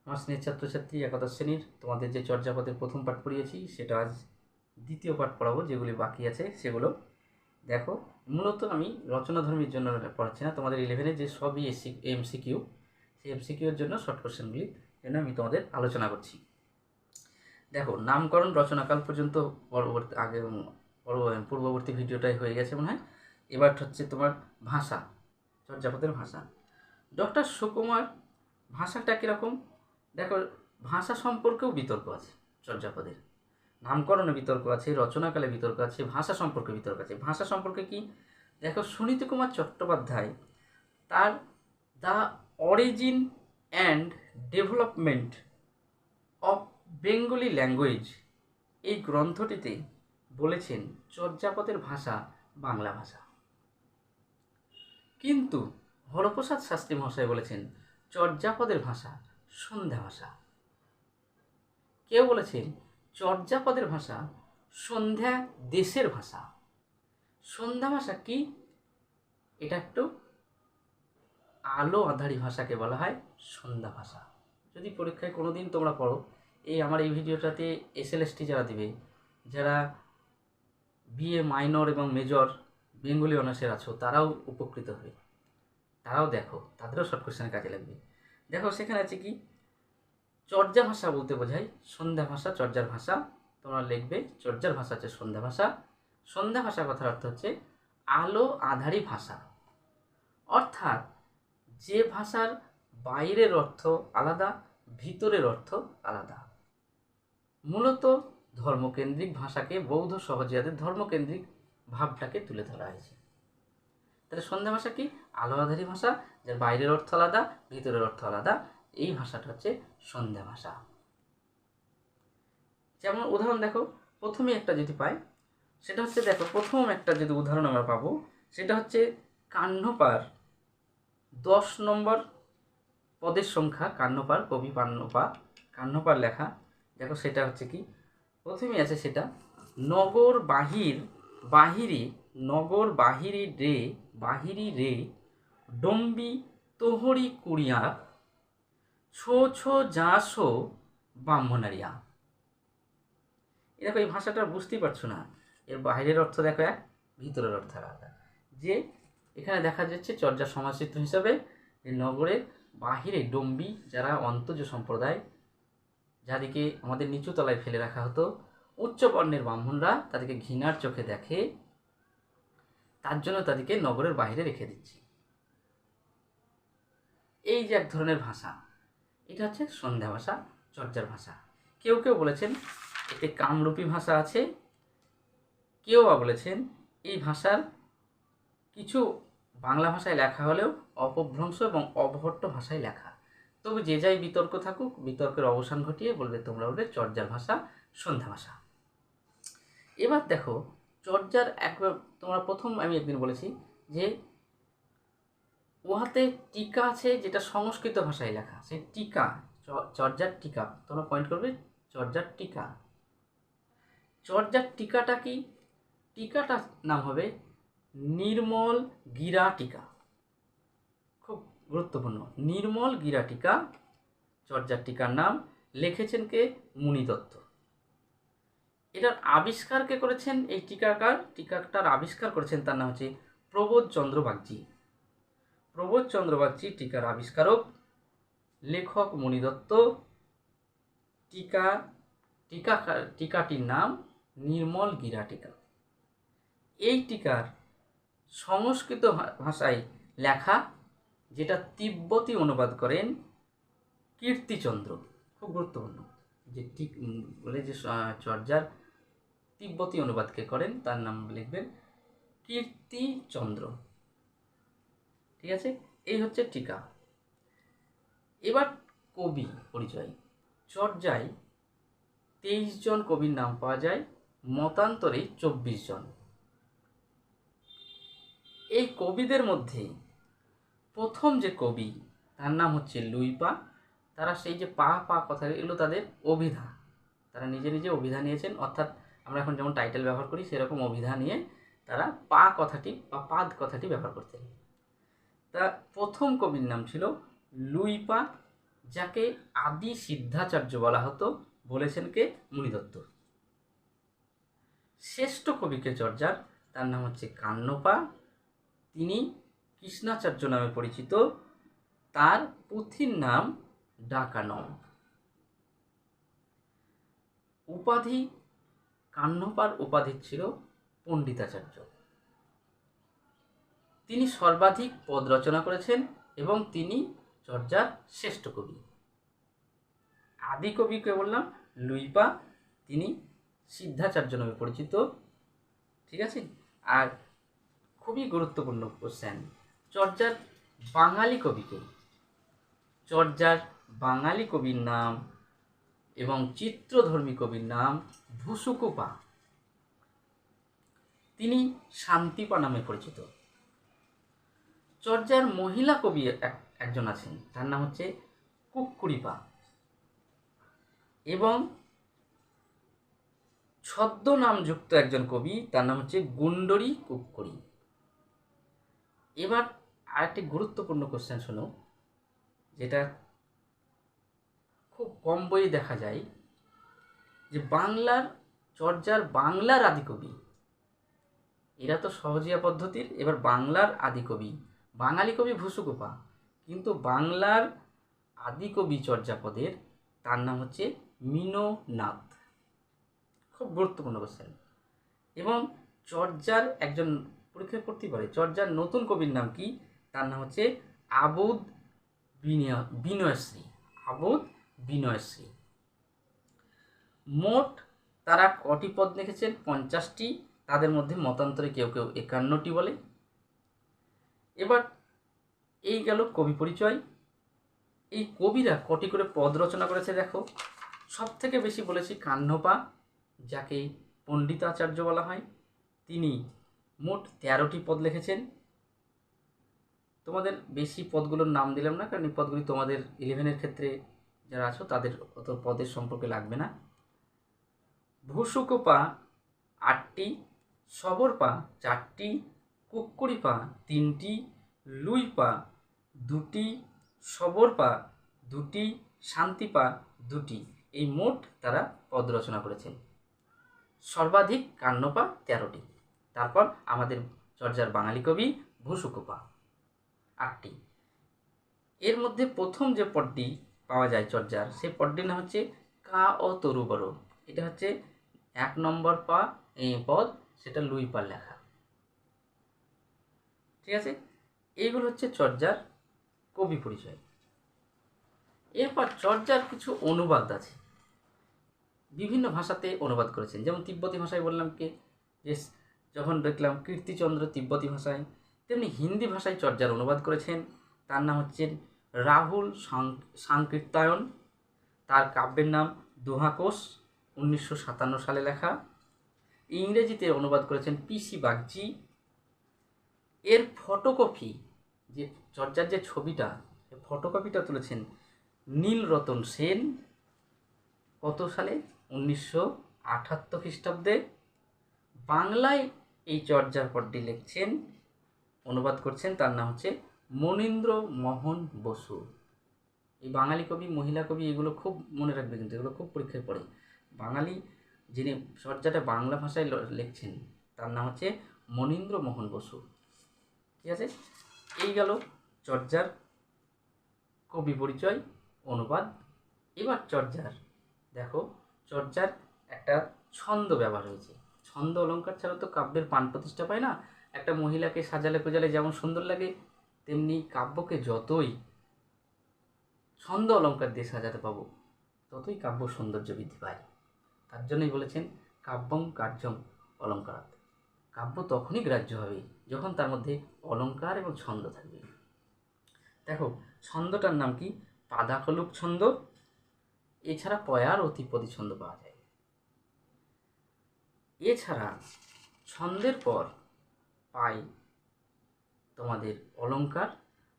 আমার স্নেহ ছাত্রছাত্রী একাদশ শ্রেণীর তোমাদের যে চর্যাপদের প্রথম পাঠ পড়িয়েছি সেটা আজ দ্বিতীয় পাঠ পড়াবো, যেগুলি বাকি আছে সেগুলো দেখো। মূলত আমি রচনাধর্মীর জন্য পড়াচ্ছি না, তোমাদের 11-এ যে সবই এমসিকিউ, সেই এমসিকিউর জন্য শর্ট কোশ্চেনগুলি জন্য আমি তোমাদের আলোচনা করছি। দেখো, নামকরণ রচনাকাল পর্যন্ত পূর্ববর্তী ভিডিওটাই হয়ে গেছে মনে হয়। এবার হচ্ছে তোমার ভাষা, চর্যাপদের ভাষা। ডক্টর সুকুমার ভাষাটা কীরকম দেখো, ভাষা সম্পর্কেও বিতর্ক আছে চর্যাপদের। নামকরণে বিতর্ক আছে, রচনাকালে বিতর্ক আছে, ভাষা সম্পর্কে বিতর্ক আছে। ভাষা সম্পর্কে কি দেখো, সুনীতি কুমার চট্টোপাধ্যায় তার the origin and development of Bengali language এই গ্রন্থটিতে বলেছেন চর্যাপদের ভাষা বাংলা ভাষা। কিন্তু হরপ্রসাদ শাস্ত্রী মহাশয় বলেছেন চর্যাপদের ভাষা সন্ধ্যা ভাষা। কেউ বলেছেন চর্যাপদের ভাষা সন্ধ্যা দেশের ভাষা। সন্ধ্যা ভাষা কি? এটা একটু আলো আঁধারি ভাষাকে বলা হয় সন্ধ্যা ভাষা। যদি পরীক্ষায় কোনো দিন তোমরা পড়ো, আমার এই ভিডিওটাতে এসএলএসটি যারা দিবে, যারা বিএ মাইনর এবং মেজর বেঙ্গলি অনার্সের আছো, তারাও উপকৃত হবে। তারাও দেখো, তাদেরও শর্ট কোশ্চেনে কাজে লাগবে। দেখো, সেখানে আছে কি, চর্যা ভাষা বলতে বোঝায় সন্ধ্যা ভাষা। চর্যার ভাষা তোমরা লিখবে, চর্যার ভাষা হচ্ছে সন্ধ্যা ভাষা। সন্ধ্যা ভাষা কথার অর্থ হচ্ছে আলো আধারি ভাষা, অর্থাৎ যে ভাষার বাইরের অর্থ আলাদা, ভিতরের অর্থ আলাদা। মূলত ধর্মকেন্দ্রিক ভাষাকে বৌদ্ধ সহজিয়াদের ধর্মকেন্দ্রিক ভাবটাকে তুলে ধরা হয়েছে। তাহলে সন্ধ্যা ভাষা কি? আলো আধারি ভাষা, যার বাইরের অর্থ আলাদা, ভিতরের অর্থ আলাদা। এই ভাষাটা হচ্ছে সন্ধ্যা ভাষা। যেমন উদাহরণ দেখো, প্রথমে একটা যদি পাই, সেটা হচ্ছে দেখো, প্রথম একটা যদি উদাহরণ আমরা পাবো, সেটা হচ্ছে কান্নপার 10 নম্বর পদের সংখ্যা। কান্নপার, কবি কান্নপার লেখা। দেখো, সেটা হচ্ছে কি, প্রথমেই আছে সেটা, নগর বাহিরি রে ডম্বি তোহরি কুড়িয়া ছো ছো যাসো ব্রাহ্মণারিয়া। দেখো, এই ভাষাটা বুঝতেই পারছো না, এর বাইরের অর্থ দেখো এক, ভিতরের অর্থ আলাদা। যে এখানে দেখা যাচ্ছে চর্যা সমাজচিত্র হিসাবে যে নগরের বাহিরে ডম্বি, যারা অন্তজ সম্প্রদায়, যাদেরকে আমাদের নিচু তলায় ফেলে রাখা হতো, উচ্চ বর্ণের ব্রাহ্মণরা তাদেরকে ঘৃণার চোখে দেখে, তার জন্য তাদেরকে নগরের বাইরে রেখে দিচ্ছি। এই যে এক ধরনের ভাষা, এটা হচ্ছে সন্ধ্যা ভাষা, চর্যার ভাষা। কেউ কেউ বলেছেন এতে কামরূপী ভাষা আছে, কেউ বা বলেছেন এই ভাষার কিছু বাংলা ভাষায় লেখা হলেও অপভ্রংশ এবং অবহট্ট ভাষায় লেখা। তবে যে যাই বিতর্ক থাকুক, বিতর্কের অবসান ঘটিয়ে তোমরা বলবে চর্যার ভাষা সন্ধ্যা ভাষা। এবার দেখো, চর্যার একবার তোমরা প্রথম আমি একদিন বলেছি যে উহাতে টিকা আছে, যেটা সংস্কৃত ভাষায় লেখা। সেই টিকা, চর্যার টিকা, তোমরা পয়েন্ট করবে চর্যার টিকা। চর্যার টিকাটা কি? টিকাটার নাম হবে নির্মল গিরা টিকা। খুব গুরুত্বপূর্ণ, নির্মল গিরা টিকা চর্যার টিকার নাম। লিখেছেন কে? মুনি দত্ত। এটার আবিষ্কার কে করেছেন? এই টিকাটার আবিষ্কার করেছেন, তার নাম হচ্ছে প্রবোধ চন্দ্র বাগচি। প্রবোধ চন্দ্র বাগচি টিকার আবিষ্কারক, লেখক মুনি দত্ত। টিকাটির নাম নির্মল গিরা টিকা। এই টিকার সংস্কৃত ভাষায় লেখা, যেটা তিব্বতী অনুবাদ করেন কীর্তিচন্দ্র। খুব গুরুত্বপূর্ণ, যে যে চর্যার তিব্বতী অনুবাদকে করেন, তার নাম লিখবেন কীর্তিচন্দ্র। ঠিক আছে, এই হচ্ছে টিকা। এবার কবি পরিচয়। চর্যায় 23 জন কবির নাম পাওয়া যায়, মতান্তরে 24 জন। এই কবিদের মধ্যে প্রথম যে কবি, তার নাম হচ্ছে লুইপা। তারা সেই যে পা কথা, এগুলো তাদের অভিধা, তারা নিজে নিজে অভিধা নিয়েছেন। অর্থাৎ আমরা এখন যেমন টাইটেল ব্যবহার করি, সেরকম অভিধা নিয়ে তারা পা কথাটি বা পাদ কথাটি ব্যবহার করতেন। তা প্রথম কবির নাম ছিল লুইপা যাকে আদি সিদ্ধাচার্য বলা হতো, বলেছেন কে? মুনিদত্ত। শ্রেষ্ঠ কবিকে চর্যার, তার নাম হচ্ছে কান্নপা, তিনি কৃষ্ণাচার্য নামে পরিচিত, তার পুঁথির নাম ডাকানম। উপাধি, কান্নপার উপাধি ছিল পণ্ডিতাচার্য। তিনি সর্বাধিক পদ রচনা করেছেন এবং তিনি চর্যার শ্রেষ্ঠ কবি। আদি কবিকে বললাম লুইপা, তিনি সিদ্ধাচার্য নামে পরিচিত। ঠিক আছে। আর খুবই গুরুত্বপূর্ণ কোশ্চেন, চর্যার বাঙালি কবিকে, চর্যার বাঙালি কবির নাম এবং চিত্রধর্মী কবির নাম ভুসুকুপা, তিনি শান্তিপা নামে পরিচিত। চর্যার মহিলা কবি একজন আছেন, তার নাম হচ্ছে কুক্কুরিপা, এবং ছদ্মনামযুক্ত একজন কবি, তার নাম হচ্ছে গুন্ডরী কুক্কুরি। এবার আরেকটি গুরুত্বপূর্ণ কোশ্চেন শোনো, যেটা খুব কম বইয়ে দেখা যায়, যে বাংলার চর্যার বাংলার আদিকবি, এরা তো সহজিয়া পদ্ধতির, এবার বাংলার আদিকবি বাঙালি কবি ভুসুকুপা, কিন্তু বাংলার আদিকবি চর্যাপদের তার নাম হচ্ছে মীননাথ। খুব গুরুত্বপূর্ণ কোশ্চেন। এবং চর্যার একজন পরীক্ষায় পড়তে পারে, চর্যার নতুন কবির নাম কি? তার নাম হচ্ছে আবুদ বিনয়শ্রী, আবুদ বিনয়শ্রী। মোট তারা কটি পদ লিখেছেন? 50টি, তাদের মধ্যে মতান্তরে কেউ কেউ 51টি বলে। এবার এই গেল কবি পরিচয়। এই কবিরা কটি করে পদ রচনা করেছে দেখো। সব থেকে বেশি বলেছি কান্নপা, যাকে পণ্ডিতাচার্য বলা হয়, তিনি মোট 13টি পদ লিখেছেন। তোমাদের বেশি পদগুলোর নাম দিলাম না, কারণ এই পদগুলি তোমাদের 11-এর ক্ষেত্রে যারা আছো তাদের অত পদের সম্পর্কে লাগবে না। ভুসুকুপা 8টি, সবরপা 4টি, কুক্কুরিপা 3টি, লুইপা 2টি, সবরপা 2টি, শান্তিপা 2টি। এই মোট তারা পদ রচনা করেছেন। সর্বাধিক কান্নপা 13টি। তারপর আমাদের চর্যার বাঙালি কবি ভুসুকুপা 8টি। এর মধ্যে প্রথম যে পদটি পাওয়া যায় চর্যার, সেই পদটির নাম হচ্ছে কা ও তরুবর। এটা হচ্ছে 1 নম্বর পদ, সেটা লুইপার লেখা। ঠিক আছে, এইগুলো হচ্ছে চর্যার কবি পরিচয়। এরপর চর্যার কিছু অনুবাদ আছে, বিভিন্ন ভাষাতে অনুবাদ করেছেন। যেমন তিব্বতী ভাষায় বললাম কে, যে যখন দেখলাম কীর্তিচন্দ্র তিব্বতী ভাষায়, তেমনি হিন্দি ভাষায় চর্যার অনুবাদ করেছেন। তার নাম হচ্ছে রাহুল সাংকীর্তায়ন। তার কাব্যের নাম দোহাকোষ, 1957 সালে লেখা। ইংরেজিতে অনুবাদ করেছেন পিসি বাগচি। এর ফটোকপি, যে চর্যার যে ছবিটা, ফটোকপিটা তুলেছেন নীলরতন সেন। কত সালে? 1978 খ্রিস্টাব্দে। বাংলায় এই চর্যার পদটি লিখছেন, অনুবাদ করছেন, তার নাম হচ্ছে মনীন্দ্র মোহন বসু। এই বাঙালি কবি, মহিলা কবি, এগুলো খুব মনে রাখবে, কিন্তু এগুলো খুব পরীক্ষায় পড়ে। বাঙালি যিনি চর্যাটা বাংলা ভাষায় লিখছেন, তার নাম হচ্ছে মনীন্দ্র মোহন বসু। ঠিক আছে, এই গেল চর্যার কবি পরিচয়, অনুবাদ। এবার চর্যার দেখো, চর্যার একটা ছন্দ ব্যবহার হয়েছে। ছন্দ অলঙ্কার ছাড়া তো কাব্যের প্রাণ প্রতিষ্ঠা পায় না। একটা মহিলাকে সাজালে কোজালে যেমন সুন্দর লাগে, তেমনি কাব্যকে যতই ছন্দ অলঙ্কার দিয়ে সাজাতে পাবো, ততই কাব্য সৌন্দর্য বৃদ্ধি পায়। তার জন্যই বলেছেন কাব্যং কার্যং অলঙ্কারাৎ। কাব্য তখনই গ্রাহ্য হবে যখন তার মধ্যে অলঙ্কার এবং ছন্দ থাকবে। দেখো, ছন্দটার নাম কি? পাদাকলুক ছন্দ। এছাড়া পয়ার অতিপদী ছন্দ পাওয়া যায়। এছাড়া ছন্দের পর পাই তোমাদের অলঙ্কার।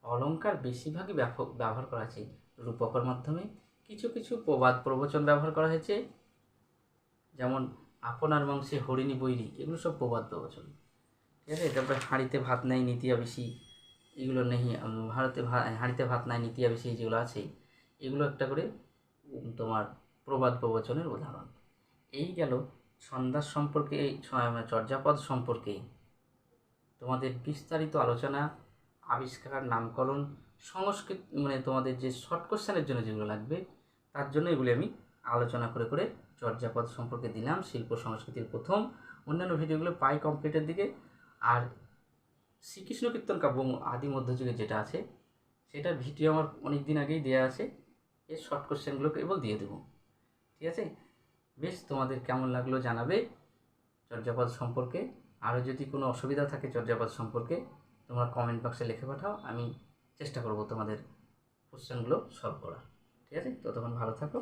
অলঙ্কার বেশিরভাগই ব্যবহার করা আছে রূপকের মাধ্যমে। কিছু কিছু প্রবাদ প্রবচন ব্যবহার করা হয়েছে, যেমন আপনার বংশে হরিণী বৈরী, এগুলো সব প্রবাদ প্রবচন। ঠিক আছে, তারপরে হাঁড়িতে ভাত নাই নীতিয়া বেশি, এগুলো নেই। হাঁড়িতে ভাত নাই নীতিয়া বেশি, যেগুলো আছে এগুলো একটা করে তোমার প্রবাদ প্রবচনের উদাহরণ। এই গেল ছন্দাস সম্পর্কে, এই চর্যাপদ সম্পর্কে তোমাদের বিস্তারিত আলোচনা, আবিষ্কার, নামকরণ, সংস্কৃত তোমাদের যে শর্ট কোশ্চেনের জন্য যেগুলো লাগবে তার জন্য এগুলি আমি আলোচনা করে করে চর্যাপদ সম্পর্কে দিলাম। শিল্প সংস্কৃতির প্রথম, অন্যান্য ভিডিওগুলো প্রায় কমপ্লিটের দিকে। আর শ্রীকৃষ্ণ কীর্তন কাব্য আদি মধ্যযুগে যেটা আছে সেটার ভিডিও আমার অনেক দিন আগেই দেওয়া আছে, এর শর্ট কোশ্চেনগুলো কেবল দিয়ে দেবো। ঠিক আছে, বেশ, তোমাদের কেমন লাগলো জানাবে চর্যাপদ সম্পর্কে। আরও যদি কোনো অসুবিধা থাকে চর্যাপদ সম্পর্কে তোমরা কমেন্ট বক্সে লিখে পাঠাও, আমি চেষ্টা করব তোমাদের কোশ্চেনগুলো সলভ করার। ঠিক আছে, ততক্ষণ ভালো থাকো।